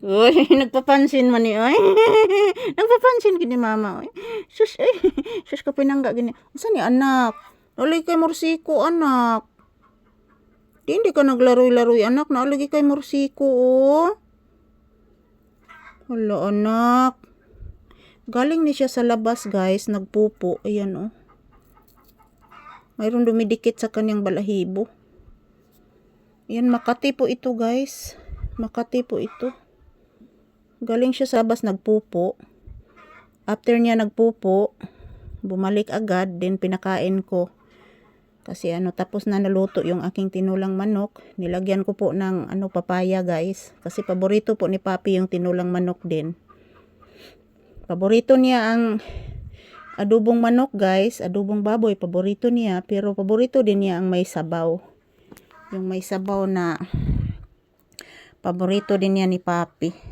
Uy, nagpapansin man ni oy. Nagpapansin gini mama oy. Sus ay. Sus ka pinangga gini. Unsa ni anak? Nalay kay morsiko anak. Di hindi ka naglaroy-laroy anak, naalagi kay morsiko oh. Hala anak. Galing ni siya sa labas guys, nagpupo. Ayan oh. Mayroon dumidikit sa kanyang balahibo. Ayan, Makati po ito guys. Makati po ito. Galing siya sa labas, nagpupo. After niya nagpupo, bumalik agad, then pinakain ko. Kasi tapos na naluto yung aking tinulang manok. Nilagyan ko po ng papaya guys. Kasi paborito po ni Papi yung tinulang manok din. Paborito niya ang adobong manok guys. Adobong baboy, paborito niya. Pero paborito din niya ang may sabaw. Yung may sabaw na paborito din niya ni Papi.